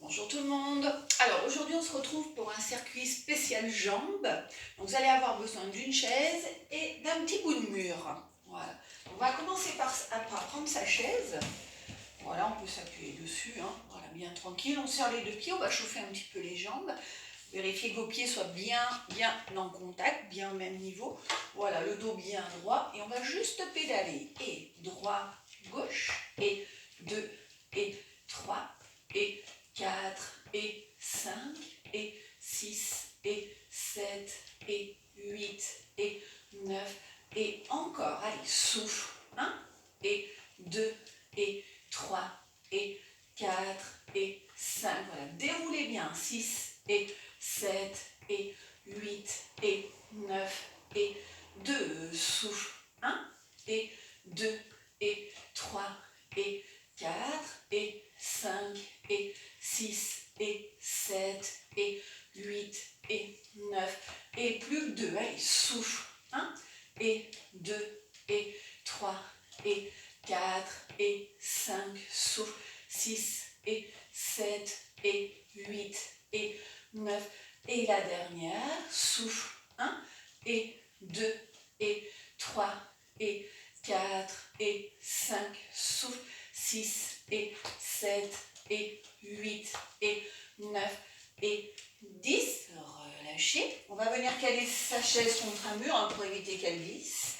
Bonjour tout le monde. Alors aujourd'hui on se retrouve pour un circuit spécial jambes. Donc vous allez avoir besoin d'une chaise et d'un petit bout de mur. Voilà. On va commencer par prendre sa chaise. Voilà, on peut s'appuyer dessus. Voilà, bien tranquille. On serre les deux pieds, on va chauffer un petit peu les jambes. Vérifiez que vos pieds soient bien en contact, bien au même niveau. Voilà, le dos bien droit. Et on va juste pédaler. Et droit, gauche. Et 2, et 3, et 4, et 5, et 6, et 7, et 8, et 9, et encore. Allez, souffle. 1, et 2, et 3, et 4, et 5. Voilà, déroulez bien. 6, et 7, et 8, et 9, et 2. Souffle. 1, et 2, et 3, et 4, et 5, et 6, et 7, et 8, et 9, et plus que 2. Allez, souffle. 1, et 2, et 3, et 4, et 5, souffle. 6, et 7, et 8, et 9, et la dernière, souffle. 1, et 2, et 3, et 4, et 5, souffle. 6, et 7, et 8, et 9, et 10. Relâchez. On va venir caler sa chaise contre un mur pour éviter qu'elle glisse.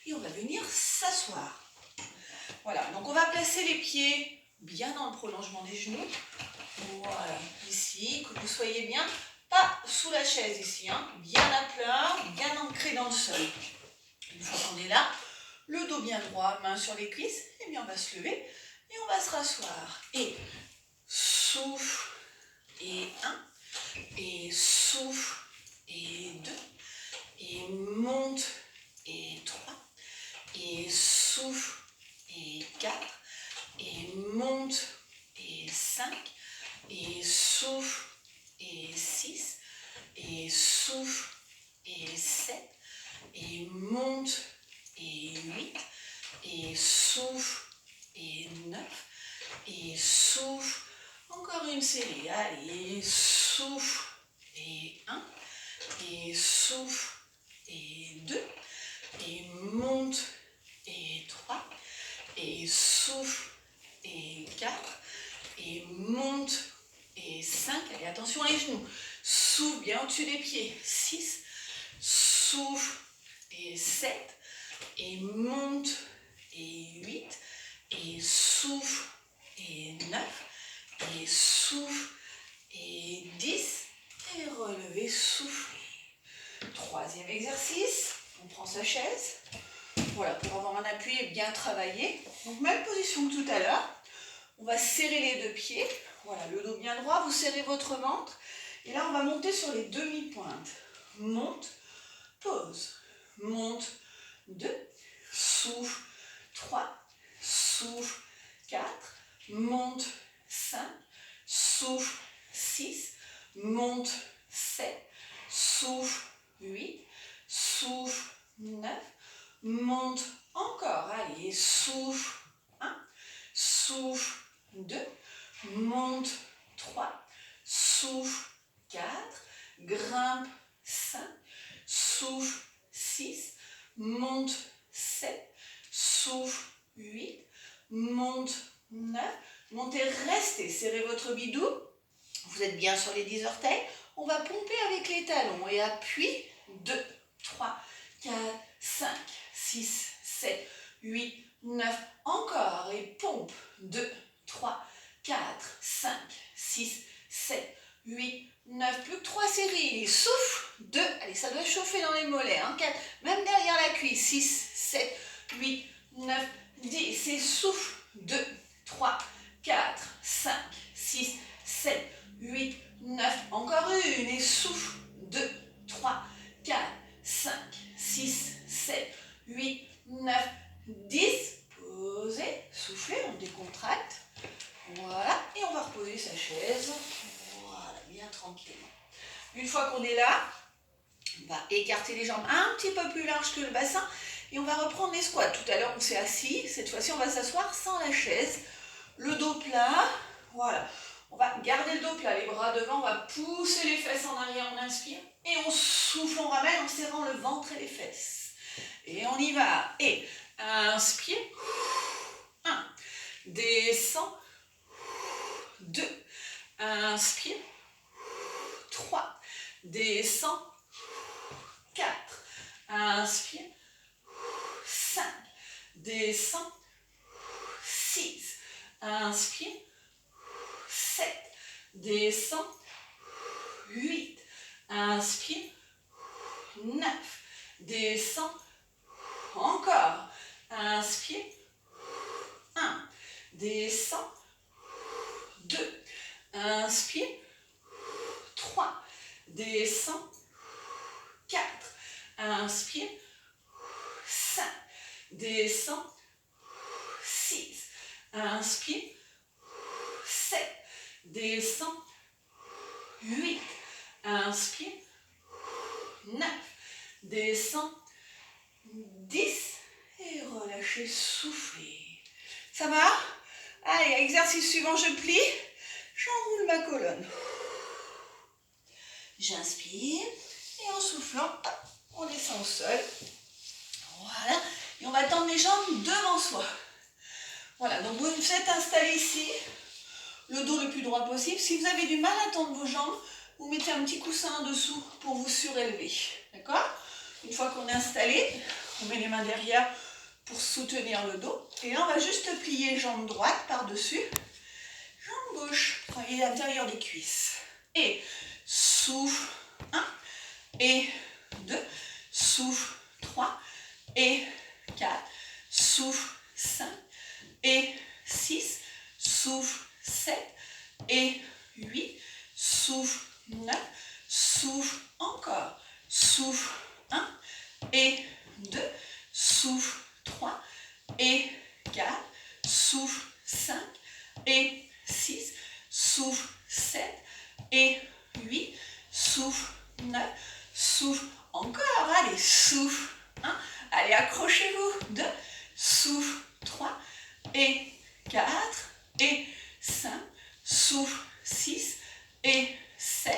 Et on va venir s'asseoir. Voilà, donc on va placer les pieds bien dans le prolongement des genoux. Voilà, ici, que vous soyez bien, pas sous la chaise ici, bien à plat, bien ancré dans le sol. Une fois qu'on est là, le dos bien droit, main sur les cuisses, et bien on va se lever et on va se rasseoir. Et souffle, et 1, et souffle, et 2, et monte, et 3, et souffle, et 4, et monte, et 5, et souffle, et 6, et souffle, et 7, et monte, et 8, et souffle, et 9, et souffle, encore une série, allez, souffle, et 1, et souffle, et 2, et monte, et 3, et souffle, et 4, et monte, et 5, allez, attention les genoux, souffle bien au-dessus des pieds, 6, souffle, et 7, et monte, et 8, et souffle, et 9, et souffle, et 10, et relevez, soufflez. Troisième exercice, on prend sa chaise, voilà, pour avoir un appui bien travaillé. Donc même position que tout à l'heure, on va serrer les deux pieds, voilà, le dos bien droit, vous serrez votre ventre, et là on va monter sur les demi-pointes. Monte, pause, monte, 2, souffle, 3, souffle, 4, monte, 5, souffle, 6, monte, 7, souffle, 8, souffle, 9, monte, encore, allez, souffle, 1, souffle, 2, monte, 3, souffle, 4, grimpe, 5, souffle, 6, monte, 7, souffle, 8, monte, 9, montez, restez, serrez votre bidou, vous êtes bien sur les 10 orteils, on va pomper avec les talons et appuie, 2, 3, 4, 5, 6, 7, 8, 9, encore, et pompe, 2, 3, 4, 5, 6, 7, 8, 9, plus que 3 séries, souffle, 2, allez, ça doit chauffer dans les mollets, 4, même derrière la cuisse, 6, 7, 8, 9, 10, et souffle, 2, 3, 4, 5, 6, 7, 8, 9, encore une, et souffle, 2, 3, 4, 5, 6, 7, 8, 9, 10, posez, soufflez, on décontracte, voilà, et on va reposer sa chaise, voilà, bien tranquillement. Une fois qu'on est là, on va écarter les jambes un petit peu plus larges que le bassin, et on va reprendre les squats. Tout à l'heure, on s'est assis, cette fois-ci, on va s'asseoir sans la chaise, le dos plat, voilà. On va va garder le dos plat, les bras devant, on va pousser les fesses en arrière, on inspire. Et on souffle, on ramène en serrant le ventre et les fesses. Et on y va. Et inspire. 1. Descend. 2. Inspire. 3. Descend. 4. Inspire. 5. Descend. 6. Inspire. 7. Descend. 8. Inspire. 9. Descend. Encore. Inspire. 1. Descend. 2. Inspire. 3. Descend. 4. Inspire. 5. Descend. 6. Inspire. 7. Descend. 8. Inspire. 9. Descend. 10. Et relâchez, soufflez. Ça va? Allez, exercice suivant, je plie. J'enroule ma colonne. J'inspire. Et en soufflant, hop, on descend au sol. Voilà. Et on va tendre les jambes devant soi. Voilà, donc vous vous êtes installé ici. Le dos le plus droit possible. Si vous avez du mal à tendre vos jambes, vous mettez un petit coussin en dessous pour vous surélever. D'accord? Une fois qu'on est installé, on met les mains derrière pour soutenir le dos. Et là, on va juste plier jambe droite par-dessus. Jambe gauche, travailler l'intérieur des cuisses. Et souffle. 1. Et 2. Souffle. 3. Et 4. Souffle. 5. Et 6. Souffle. 7. Et 8. Souffle. 9. Souffle. Encore. Souffle. 1. Et 2. Souffle. 3. Et 4. Souffle. 5. Et 6. Souffle. 7. Et 8. Souffle. 9. Souffle. Encore. Allez, souffle. 1. Allez, accrochez-vous. 2. Souffle. 3. Et 4. Et 5. Souffle. 6. Et 7.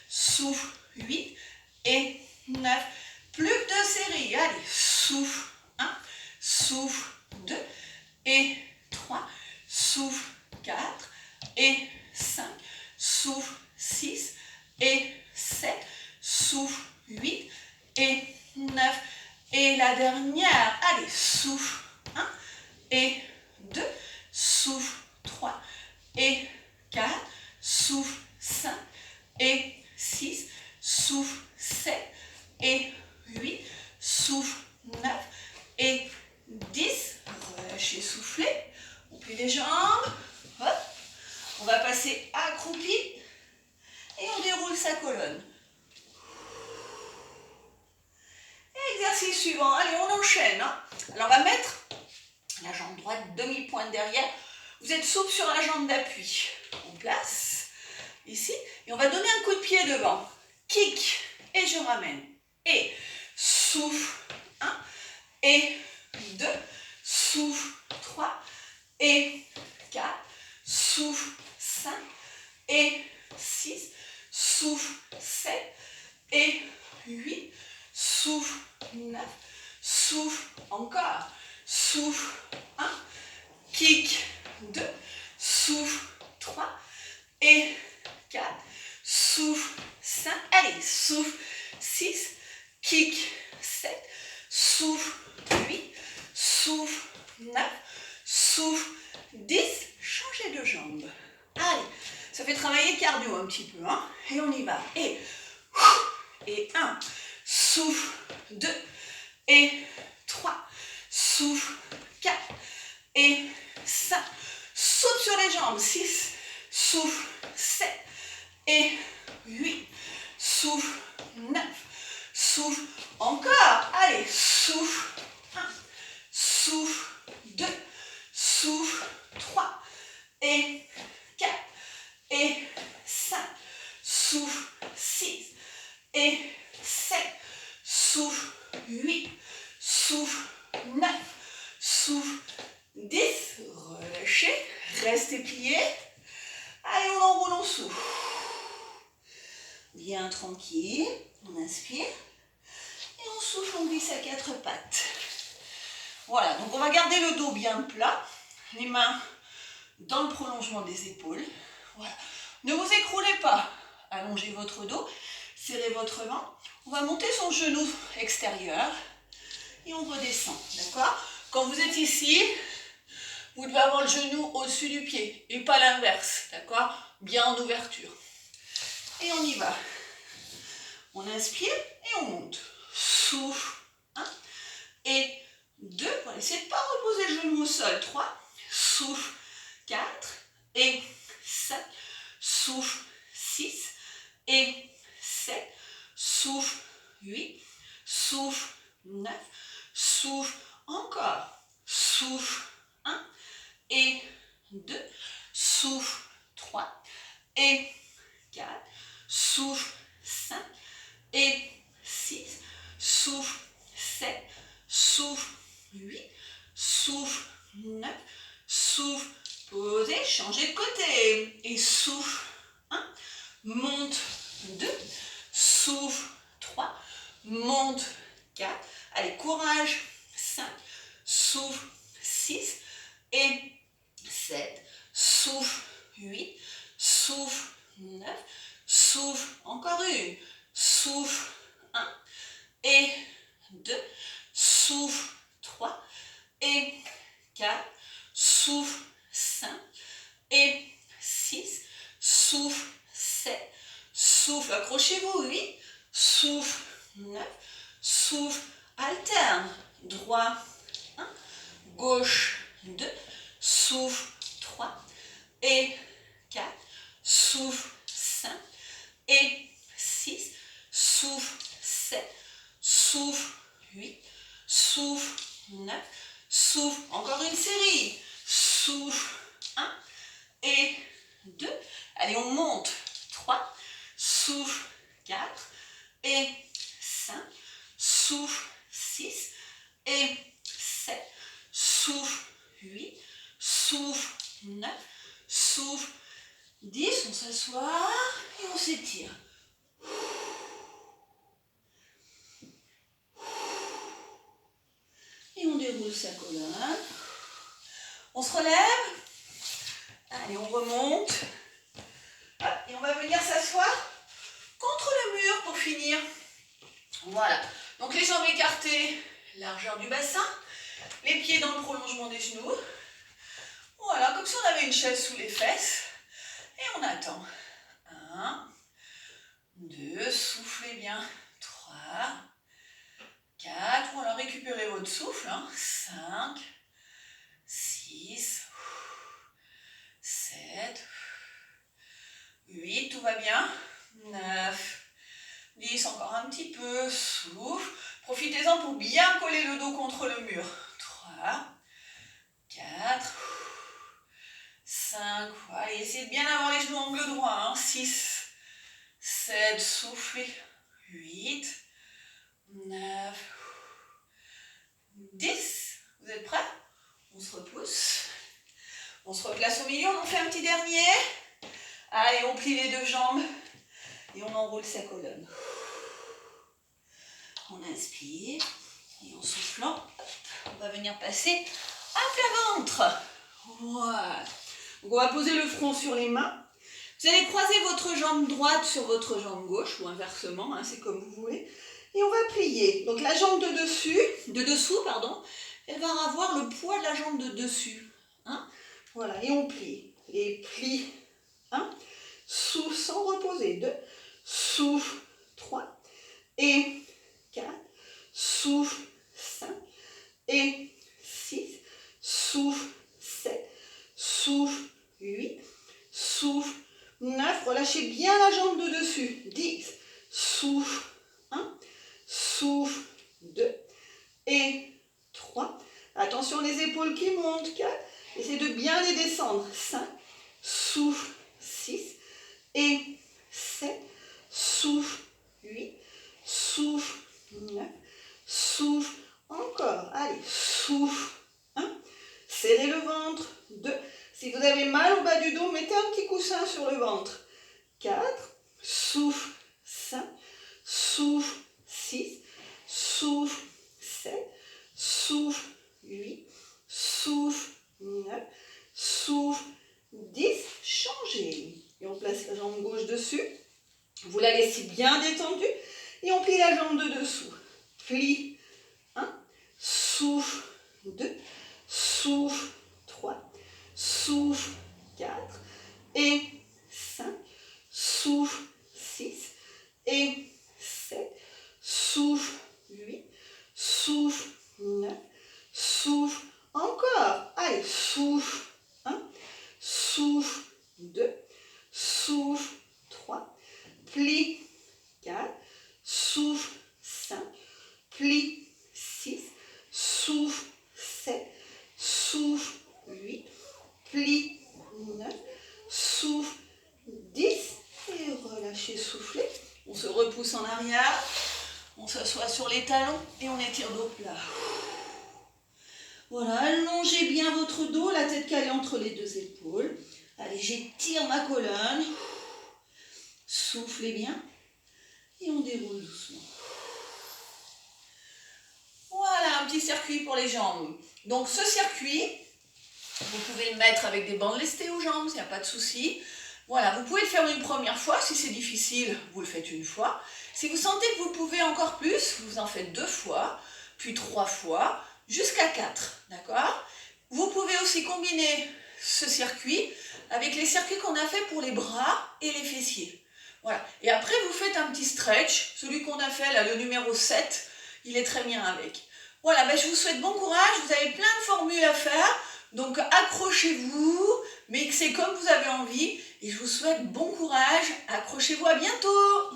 Souffle. 8. Et 9. Plus que 2 séries. Allez, souffle. 1. Souffle. 2. Et 3. Souffle. 4. Et 5. Souffle. 6. Et 7. Souffle. 8. Et 9. Et la dernière. Allez, souffle. 1. Et 2. Souffle. 3. Et 4. Souffle. 5. Et 6. Souffle. 7. Et 8. Souffle. 9. Et 10. Relâchez, soufflez. On plie les jambes. Hop. On va passer accroupi. Et on déroule sa colonne. Et exercice suivant. Allez, on enchaîne. Hein. Alors, on va mettre la jambe droite demi-pointe derrière. Vous êtes souple sur la jambe d'appui. On place ici. Et on va donner un coup de pied devant. Kick. Et je ramène. Et souffle. 1. Et 2. Souffle. 3. Et 4. Souffle. 5. Et 6. Souffle. 7. Et 8. Souffle. 9. Souffle. Encore. Souffle. 1. Kick. 2. Souffle. 3. Et 4. Souffle. 5. Allez, souffle. 6. Kick. 7. Souffle. 8. Souffle. 9. Souffle. 10. Changez de jambe. Allez, ça fait travailler le cardio un petit peu. Hein, et on y va. Et 1. Souffle. 2. Et 3. Souffle. 4. Et 5. Saute sur les jambes. 6. Souffle. 7. Et 8. Souffle. 9. Souffle. Encore. Allez, souffle. 1. Souffle. 2. Souffle. 3. Et 4. Et 5. Souffle. 6. Et 7. Souffle. 8. Souffle. 9. Souffle. 10. Relâchez. Restez pliés. Allez, on enroule, on souffle. Bien tranquille. On inspire. Et on souffle, on glisse à quatre pattes. Voilà, donc on va garder le dos bien plat. Les mains dans le prolongement des épaules. Voilà. Ne vous écroulez pas. Allongez votre dos. Serrez votre main. On va monter son genou extérieur. Et on redescend. D'accord? Quand vous êtes ici, vous devez avoir le genou au-dessus du pied. Et pas l'inverse. D'accord? Bien en ouverture. Et on y va. On inspire et on monte. Souffle. 1 et 2. On va essayer de ne pas reposer le genou au sol. 3. Souffle. 4 et 7. Souffle. 6 et 7. Souffle. 8. Souffle. 9. Souffle. Encore. Souffle. 1 et 2. Souffle. 3 et 4. Souffle. 5 et 6. Souffle. 7. Souffle. 8. Souffle. 9. Souffle. Posez. Changez de côté. Et souffle. 1. Monte. 2. Souffle. 3. Monte. 4. Allez, courage. 5. Souffle. 6 et 7. Souffle. 8. Souffle. 9. Souffle. Encore une. Souffle. 1 et 2. Souffle. 3 et 4. Souffle. 5 et 6. Souffle. 7. Souffle. Accrochez-vous. 8. Souffle. 9. Souffle. Alterne. Droit. 1. Gauche. 2. Souffle. 3 et 4. Souffle. 5 et 6. Souffle. 7. Souffle. 8. Souffle. 9. Souffle. Encore une série. Souffle. 1 et 2. Allez, on monte. 3. Souffle. 4 et 5. Souffle. 6 et 7. Souffle. 8. Souffle. 9. Souffle. 10. On s'assoit et on s'étire. Et on déroule sa colonne. On se relève. Allez, on remonte. Et on va venir s'asseoir contre le mur pour finir. Voilà. Donc les jambes écartées, largeur du bassin. Les pieds dans le prolongement des genoux. Voilà, comme si on avait une chaise sous les fesses. Et on attend. 1, 2, soufflez bien. 3, 4, voilà, récupérez votre souffle. 5, 6, 7, 8, tout va bien. 9, 10, encore un petit peu. Souffle. Profitez-en pour bien coller le dos contre le mur. 3, 4, 5, allez, essayez de bien avoir les genoux angle droit. 6, 7, soufflez. 8, 9, 10. Vous êtes prêts? On se repousse. On se replace au milieu, on en fait un petit dernier. Allez, on plie les deux jambes et on enroule sa colonne. On inspire et en soufflant, on va venir passer à plat ventre. Voilà. Donc on va poser le front sur les mains. Vous allez croiser votre jambe droite sur votre jambe gauche ou inversement, c'est comme vous voulez. Et on va plier. Donc la jambe de dessous, elle va avoir le poids de la jambe de dessus. Voilà, et on plie. Et plie. 1, souffle sans reposer. 2, souffle. 3 et 4, souffle. 5 et 6, souffle. 7, souffle. 8, souffle. 9, relâchez bien la jambe de dessus. 10, souffle. 1, souffle. 2 et 3. Attention les épaules qui montent. 4, essayez de bien les descendre. 5, souffle. 6 et 7, souffle. 8, souffle. 9, souffle. Encore. Allez, souffle. 1, serrez le ventre. 2, si vous avez mal au bas du dos, mettez un petit coussin main sur le ventre. 4, souffle, 5, souffle, 6, souffle, 7, souffle, 8, souffle, 9, souffle, 10, changez. Et on place la jambe gauche dessus. Vous la laissez bien détendue et on plie la jambe de dessous. Plie, 1, souffle, 2, souffle, 3, souffle, 4 et 5, souffle, 6 et 7, souffle, 8, souffle, 9, souffle, encore, allez, souffle, 1, souffle, 2, souffle, 3, plie, 4, souffle, 5, plie, 6, souffle, 7, souffle, 8, plie, 9, souffle, 10, et relâchez, soufflez. On se repousse en arrière, on s'assoit sur les talons et on étire dos plat. Voilà, allongez bien votre dos, la tête calée entre les deux épaules. Allez, j'étire ma colonne. Soufflez bien et on déroule doucement. Voilà, un petit circuit pour les jambes. Donc ce circuit, vous pouvez le mettre avec des bandes lestées aux jambes, il n'y a pas de souci. Voilà, vous pouvez le faire une première fois, si c'est difficile, vous le faites une fois. Si vous sentez que vous pouvez encore plus, vous en faites 2 fois, puis 3 fois, jusqu'à 4, d'accord? Vous pouvez aussi combiner ce circuit avec les circuits qu'on a fait pour les bras et les fessiers. Voilà, et après vous faites un petit stretch, celui qu'on a fait là, le numéro 7, il est très bien avec. Voilà, ben je vous souhaite bon courage, vous avez plein de formules à faire, donc accrochez-vous, mixez comme vous avez envie, et je vous souhaite bon courage, accrochez-vous, à bientôt!